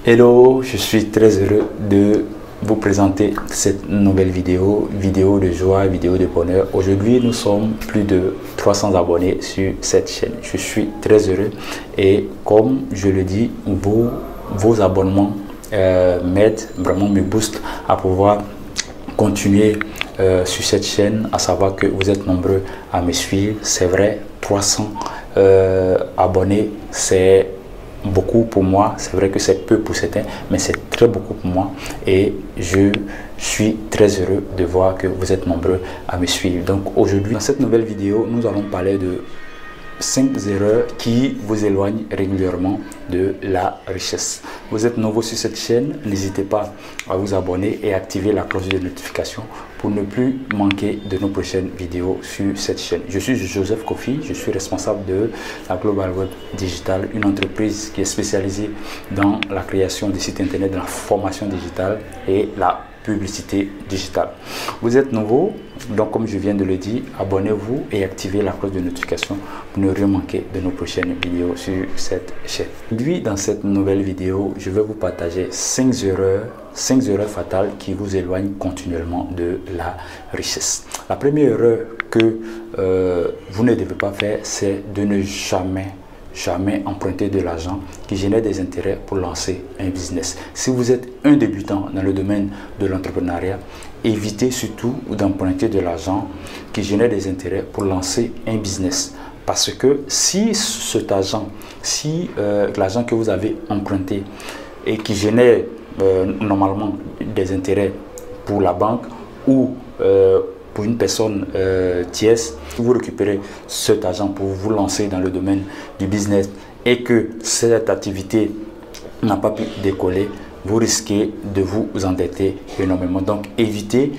Hello, je suis très heureux de vous présenter cette nouvelle vidéo de joie, vidéo de bonheur. Aujourd'hui, nous sommes plus de 300 abonnés sur cette chaîne. Je suis très heureux et comme je le dis, vos abonnements m'aident, vraiment me boostent à pouvoir continuer sur cette chaîne, à savoir que vous êtes nombreux à me suivre. C'est vrai, 300 abonnés, c'est beaucoup pour moi. C'est vrai que c'est peu pour certains, mais c'est très beaucoup pour moi et je suis très heureux de voir que vous êtes nombreux à me suivre. Donc aujourd'hui, dans cette nouvelle vidéo, nous allons parler de 5 erreurs qui vous éloignent régulièrement de la richesse. Vous êtes nouveau sur cette chaîne, n'hésitez pas à vous abonner et activer la cloche de notification pour ne plus manquer de nos prochaines vidéos sur cette chaîne. Je suis Joseph Kofi, je suis responsable de la Global Web Digital, une entreprise qui est spécialisée dans la création des sites internet, dans la formation digitale et la publicité digitale. Vous êtes nouveau, donc comme je viens de le dire, abonnez-vous et activez la cloche de notification pour ne rien manquer de nos prochaines vidéos sur cette chaîne. Aujourd'hui, dans cette nouvelle vidéo, je vais vous partager 5 erreurs fatales qui vous éloignent continuellement de la richesse. La première erreur que vous ne devez pas faire, c'est de ne jamais emprunter de l'argent qui génère des intérêts pour lancer un business. Si vous êtes un débutant dans le domaine de l'entrepreneuriat, évitez surtout d'emprunter de l'argent qui génère des intérêts pour lancer un business. Parce que si cet argent, l'argent que vous avez emprunté et qui génère normalement des intérêts pour la banque ou pour une personne tierce, vous récupérez cet argent pour vous lancer dans le domaine du business et que cette activité n'a pas pu décoller, vous risquez de vous endetter énormément. Donc évitez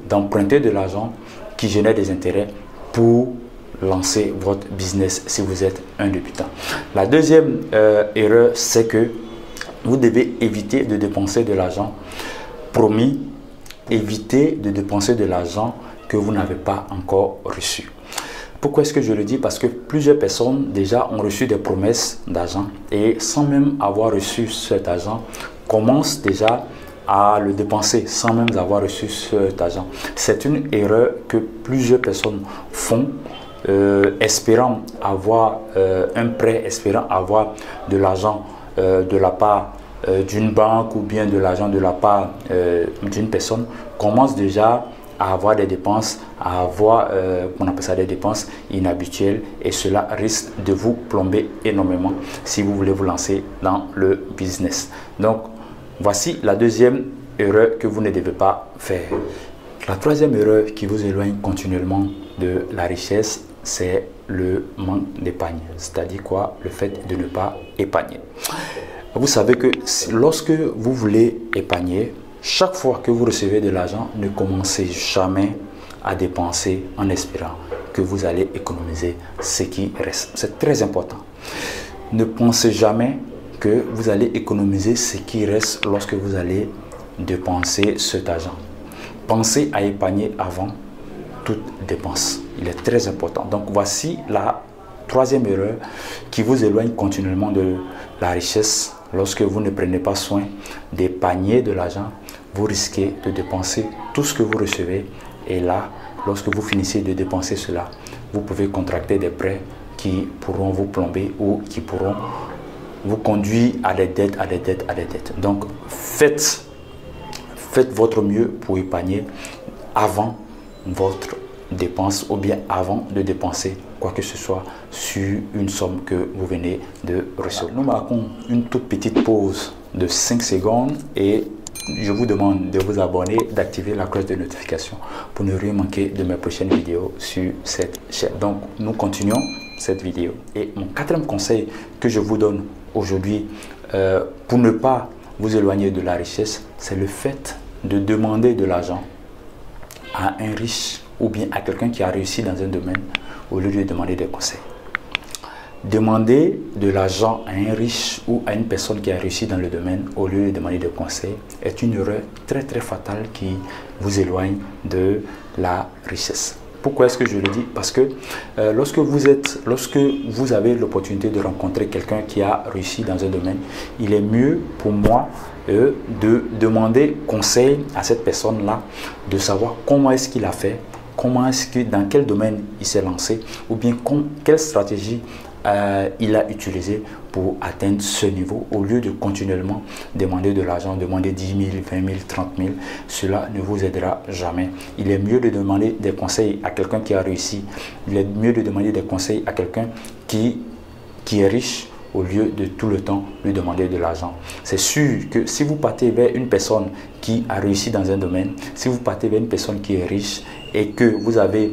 d'emprunter de l'argent qui génère des intérêts pour lancer votre business si vous êtes un débutant. La deuxième erreur, c'est que vous devez éviter de dépenser de l'argent promis. Évitez de dépenser de l'argent que vous n'avez pas encore reçu. Pourquoi est-ce que je le dis? Parce que plusieurs personnes déjà ont reçu des promesses d'argent et sans même avoir reçu cet argent, commencent déjà à le dépenser sans même avoir reçu cet argent. C'est une erreur que plusieurs personnes font, espérant avoir un prêt, espérant avoir de l'argent de la part d'une banque ou bien de l'argent de la part d'une personne, commence déjà à avoir des dépenses, à avoir, on appelle ça des dépenses inhabituelles et cela risque de vous plomber énormément si vous voulez vous lancer dans le business. Donc, voici la deuxième erreur que vous ne devez pas faire. La troisième erreur qui vous éloigne continuellement de la richesse, c'est le manque d'épargne. C'est-à-dire quoi? Le fait de ne pas épargner. Vous savez que lorsque vous voulez épargner, chaque fois que vous recevez de l'argent, ne commencez jamais à dépenser en espérant que vous allez économiser ce qui reste. C'est très important. Ne pensez jamais que vous allez économiser ce qui reste lorsque vous allez dépenser cet argent. Pensez à épargner avant toute dépense. Il est très important. Donc voici la troisième erreur qui vous éloigne continuellement de la richesse. Lorsque vous ne prenez pas soin d'épargner de l'argent, vous risquez de dépenser tout ce que vous recevez. Et là, lorsque vous finissez de dépenser cela, vous pouvez contracter des prêts qui pourront vous plomber ou qui pourront vous conduire à des dettes, à des dettes, à des dettes. Donc, faites votre mieux pour épargner avant votre dépense ou bien avant de dépenser quoi que ce soit sur une somme que vous venez de recevoir. Nous marquons une toute petite pause de 5 secondes et je vous demande de vous abonner, d'activer la cloche de notification pour ne rien manquer de mes prochaines vidéos sur cette chaîne. Donc nous continuons cette vidéo et mon quatrième conseil que je vous donne aujourd'hui pour ne pas vous éloigner de la richesse, c'est le fait de demander de l'argent à un riche ou bien à quelqu'un qui a réussi dans un domaine au lieu de demander des conseils. Demander de l'argent à un riche ou à une personne qui a réussi dans le domaine au lieu de demander des conseils est une erreur très fatale qui vous éloigne de la richesse. Pourquoi est-ce que je le dis? Parce que lorsque vous avez l'opportunité de rencontrer quelqu'un qui a réussi dans un domaine, il est mieux pour moi de demander conseil à cette personne-là, de savoir comment est-ce qu'il a fait, dans quel domaine il s'est lancé, ou bien quelle stratégie il a utilisé pour atteindre ce niveau, au lieu de continuellement demander de l'argent, demander 10 000, 20 000, 30 000. Cela ne vous aidera jamais. Il est mieux de demander des conseils à quelqu'un qui a réussi. Il est mieux de demander des conseils à quelqu'un qui est riche, au lieu de tout le temps lui demander de l'argent. C'est sûr que si vous partez vers une personne qui a réussi dans un domaine, si vous partez vers une personne qui est riche et que vous avez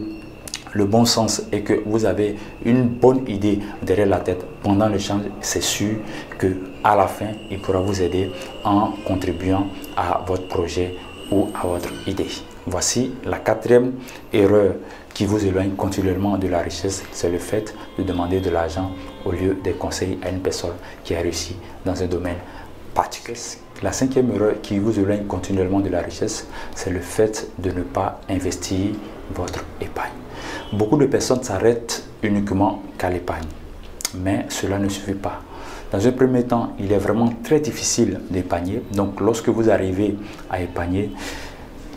le bon sens et que vous avez une bonne idée derrière la tête pendant l'échange, c'est sûr que à la fin, il pourra vous aider en contribuant à votre projet ou à votre idée. Voici la 4e erreur qui vous éloigne continuellement de la richesse, c'est le fait de demander de l'argent au lieu des conseils à une personne qui a réussi dans un domaine particulier. La 5e erreur qui vous éloigne continuellement de la richesse, c'est le fait de ne pas investir votre épargne. Beaucoup de personnes s'arrêtent uniquement qu'à l'épargne, mais cela ne suffit pas. Dans un premier temps, il est vraiment très difficile d'épargner. Donc, lorsque vous arrivez à épargner,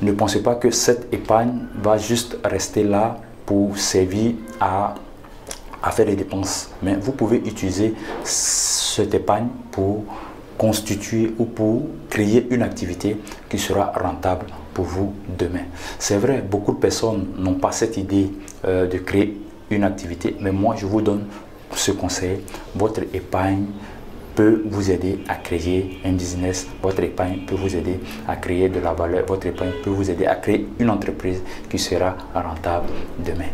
ne pensez pas que cette épargne va juste rester là pour servir à faire des dépenses. Mais vous pouvez utiliser cette épargne pour constituer ou pour créer une activité qui sera rentable pour vous demain. C'est vrai, beaucoup de personnes n'ont pas cette idée de créer une activité, mais moi je vous donne ce conseil. Votre épargne peut vous aider à créer un business, votre épargne peut vous aider à créer de la valeur, votre épargne peut vous aider à créer une entreprise qui sera rentable demain.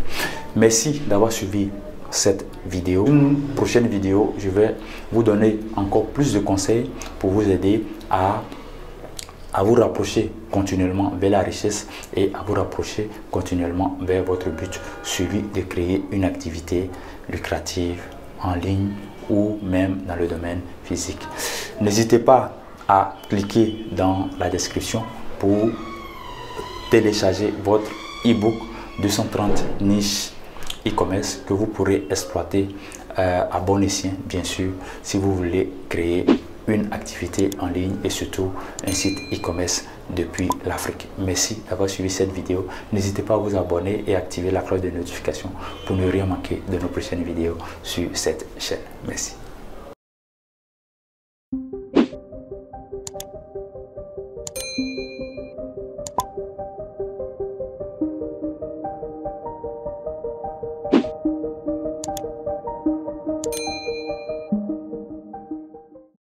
Merci d'avoir suivi cette vidéo. Une prochaine vidéo, je vais vous donner encore plus de conseils pour vous aider à vous rapprocher continuellement vers la richesse et à vous rapprocher continuellement vers votre but, celui de créer une activité lucrative en ligne ou même dans le domaine physique. N'hésitez pas à cliquer dans la description pour télécharger votre e-book 230 niches e-commerce que vous pourrez exploiter à bon escient, bien sûr, si vous voulez créer une activité en ligne et surtout un site e-commerce depuis l'Afrique. Merci d'avoir suivi cette vidéo. N'hésitez pas à vous abonner et activer la cloche de notification pour ne rien manquer de nos prochaines vidéos sur cette chaîne. Merci.